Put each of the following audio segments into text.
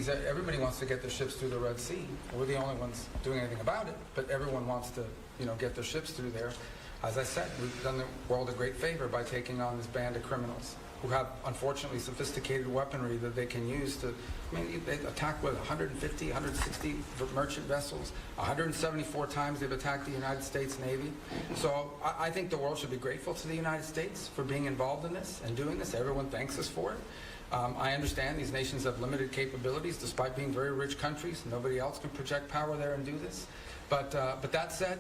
sees, everybody wants to get their ships through the Red Sea. We're the only ones doing anything about it, but everyone wants to, get their ships through there. As I said, we've done the world a great favor by taking on this band of criminals who have, unfortunately, sophisticated weaponry that they can use to, they attacked, 150, 160 merchant vessels, 174 times they've attacked the United States Navy. So I think the world should be grateful to the United States for being involved in this and doing this. Everyone thanks us for it. I understand these nations have limited capabilities despite being very rich countries. Nobody else can project power there and do this. But that said,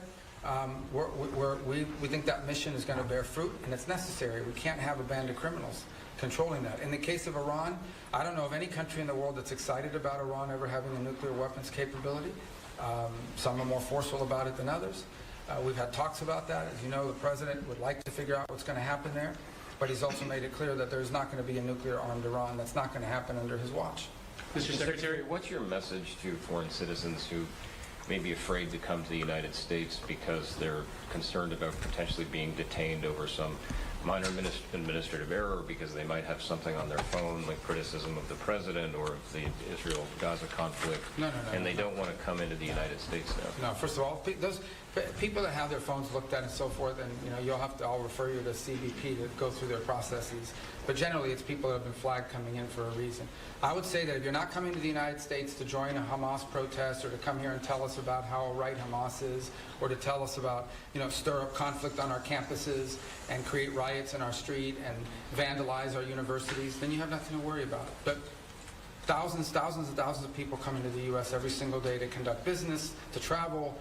we think that mission is going to bear fruit, and it's necessary. We can't have a band of criminals controlling that. In the case of Iran, I don't know of any country in the world that's excited about Iran ever having a nuclear weapons capability. Some are more forceful about it than others. We've had talks about that. As you know, the president would like to figure out what's going to happen there, but he's also made it clear that there's not going to be a nuclear-armed Iran. That's not going to happen under his watch. Mr. Secretary, what's your message to foreign citizens who may be afraid to come to the United States because they're concerned about potentially being detained over some minor administrative error, because they might have something on their phone like criticism of the president or of the Israel-Gaza conflict, and they don't want to come into the United States now? No, first of all, those people that have their phones looked at and so forth, and I'll refer you to CBP to go through their processes. But generally, it's people that have been flagged coming in for a reason. I would say that if you're not coming to the United States to join a Hamas protest or to come here and tell us about how right Hamas is, or to tell us about, stir up conflict on our campuses and create riots in our street and vandalize our universities, then you have nothing to worry about. But thousands and thousands of people come into the U.S. every single day to conduct business, to travel,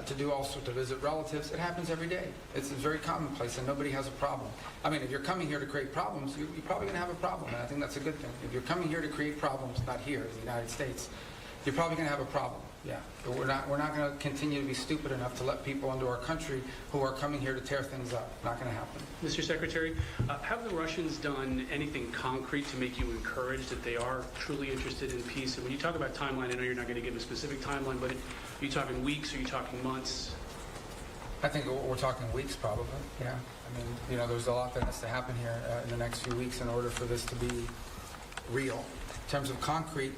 to do all sorts, to visit relatives. It happens every day. It's very commonplace, and nobody has a problem. If you're coming here to create problems, you're probably going to have a problem, and I think that's a good thing. If you're coming here to create problems, not here in the United States, you're probably going to have a problem. Yeah, but we're not going to continue to be stupid enough to let people into our country who are coming here to tear things up. Not going to happen. Mr. Secretary, have the Russians done anything concrete to make you encouraged that they are truly interested in peace? And when you talk about timeline, I know you're not going to give a specific timeline, but are you talking weeks? Are you talking months? I think we're talking weeks, probably. Yeah. There's a lot that has to happen here in the next few weeks in order for this to be real. In terms of concrete,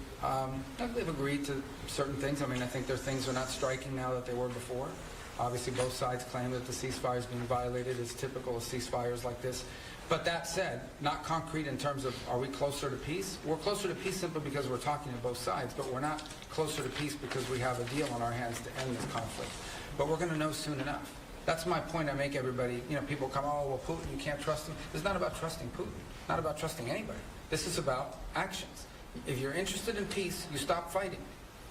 they've agreed to certain things. I think their things are not striking now that they were before. Obviously, both sides claim that the ceasefire is being violated. It's typical of ceasefires like this. But that said, not concrete in terms of are we closer to peace? We're closer to peace simply because we're talking to both sides, but we're not closer to peace because we have a deal on our hands to end this conflict. But we're going to know soon enough. That's my point I make everybody. People come, oh, well, Putin, you can't trust him. It's not about trusting Putin. Not about trusting anybody. This is about actions. If you're interested in peace, you stop fighting.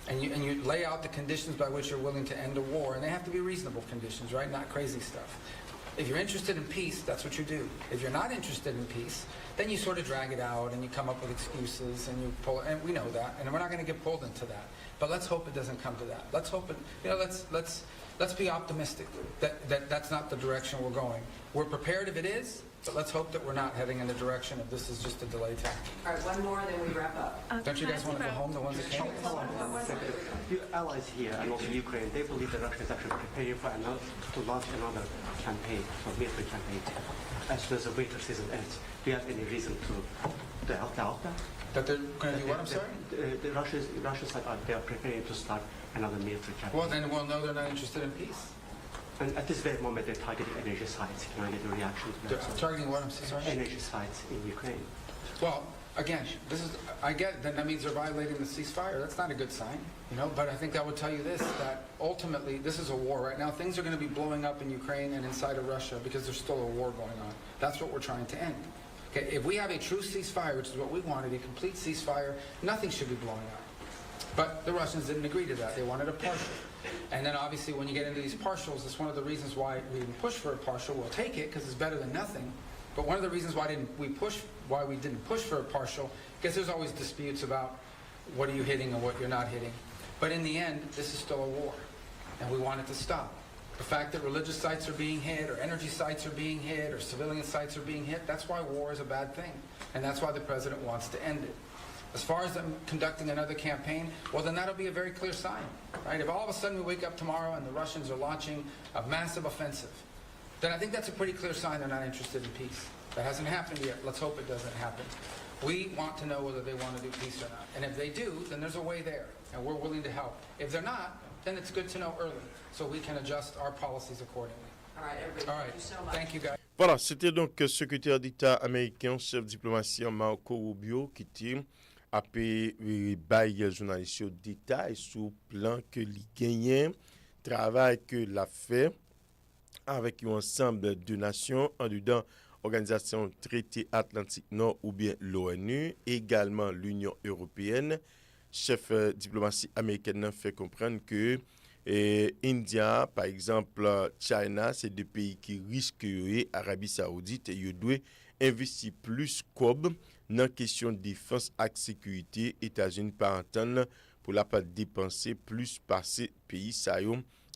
And you lay out the conditions by which you're willing to end a war. And they have to be reasonable conditions, right? Not crazy stuff. If you're interested in peace, that's what you do. If you're not interested in peace, then you sort of drag it out and you come up with excuses and you pull, and we know that, and we're not going to get pulled into that. But let's hope it doesn't come to that. Let's hope it, let's be optimistic that that's not the direction we're going. We're prepared if it is, but let's hope that we're not heading in the direction of this is just a delay tactic. All right, one more, then we wrap up. Don't you guys want to go home, the ones that came? Your allies here and also Ukraine, they believe the Russia is actually preparing to launch another campaign, a military campaign, as soon as the winter season ends. Do you have any reason to doubt that? That they're going to do what, I'm sorry? The Russian side, they are preparing to start another military campaign. Well, then we'll know they're not interested in peace. And at this very moment, they're targeting energy sites. Can I get a reaction to that? Targeting what, I'm sorry? Energy sites in Ukraine. Well, again, I get that means they're violating the ceasefire. That's not a good sign, but I think I would tell you this, that ultimately this is a war right now. Things are going to be blowing up in Ukraine and inside of Russia because there's still a war going on. That's what we're trying to end. Okay, if we have a true ceasefire, which is what we wanted, a complete ceasefire, nothing should be blowing up. But the Russians didn't agree to that. They wanted a partial. And then obviously when you get into these partials, it's one of the reasons why we didn't push for a partial. We'll take it because it's better than nothing. But one of the reasons why we didn't push for a partial, because there's always disputes about what are you hitting and what you're not hitting. But in the end, this is still a war, and we want it to stop. The fact that religious sites are being hit, or energy sites are being hit, or civilian sites are being hit, that's why war is a bad thing. And that's why the president wants to end it. As far as them conducting another campaign, well, then that'll be a very clear sign, right? If all of a sudden we wake up tomorrow and the Russians are launching a massive offensive, then I think that's a pretty clear sign they're not interested in peace. That hasn't happened yet. Let's hope it doesn't happen. We want to know whether they want to do peace or not. And if they do, then there's a way there, and we're willing to help. If they're not, then it's good to know early, so we can adjust our policies accordingly. All right, everybody, All thank right, you so much. thank you guys. Voilà, c'était donc secrétaire d'État américain, chef diplomatie Marco Rubio, qui était appelé bail journaliste détail sur plan que li gagnait, travail que l'a fait avec un ensemble de nations en dedans Organisation Traité Atlantique Nord ou bien l'ONU, également l'Union européenne. Chef diplomatie américaine fait comprendre que India, par exemple, China, c'est deux pays qui risqueraient, Arabie Saoudite, et ils doivent investir plus comme dans la question de défense et de sécurité. États-Unis, par entendre, pour la pas dépenser plus par ces pays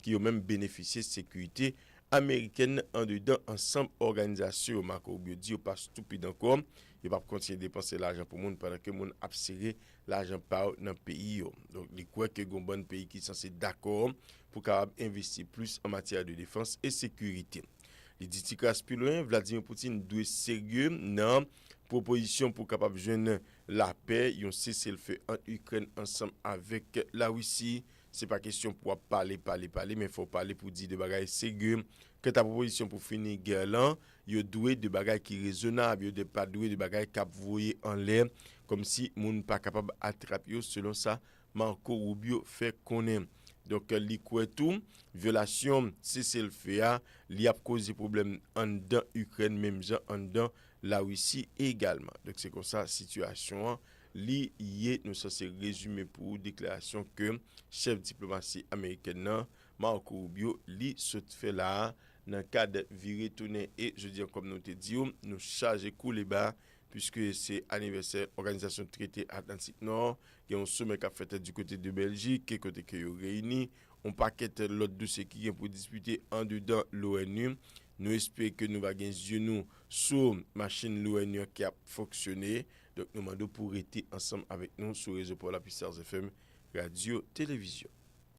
qui ont même bénéficié de sécurité américaine en dedans ensemble organisation. Marco Rubio dit pas stupide encore, il va continuer de dépenser l'argent pour monde pendant que monde abserrer l'argent par dans pays. Donc il croit que un bon pays qui sont d'accord pour capable investir plus en matière de défense et sécurité. Les dit plus loin, Vladimir Poutine doit sérieux dans proposition pour capable joindre la paix, un cessez-le-feu en Ukraine ensemble avec la Russie. C'est pas question pour parler, mais il faut parler pour dire de bagages sérieux. Que ta proposition pour finir guerre là, il doit de bagages qui raisonnable, il doit pas de bagages qui voyer en l'air comme si moun pas capable attraper selon ça Marco Rubio fait connaître. Donc li quoi tout violation cessez-le-feu li a causé problème en dans Ukraine même en dans la Russie également. Donc c'est comme ça situation li yé nous censé résumer pour déclaration que chef diplomatie américaine Marco Rubio li saute fait là dans cadre viré tourner et je dis comme nous te dit nous charger couler bas puisque c'est anniversaire organisation traité Atlantique Nord qui ont sommet qu'a fait du côté de Belgique et côté que réuni on paquet l'autre dossier qui est pour discuter en dedans l'ONU. Nous espérons que nous va gagner genou sur machine l'ONU qui a fonctionné. Donc nous demandons pour rester ensemble avec nous sur réseau pour la Pstars FM Radio Télévision.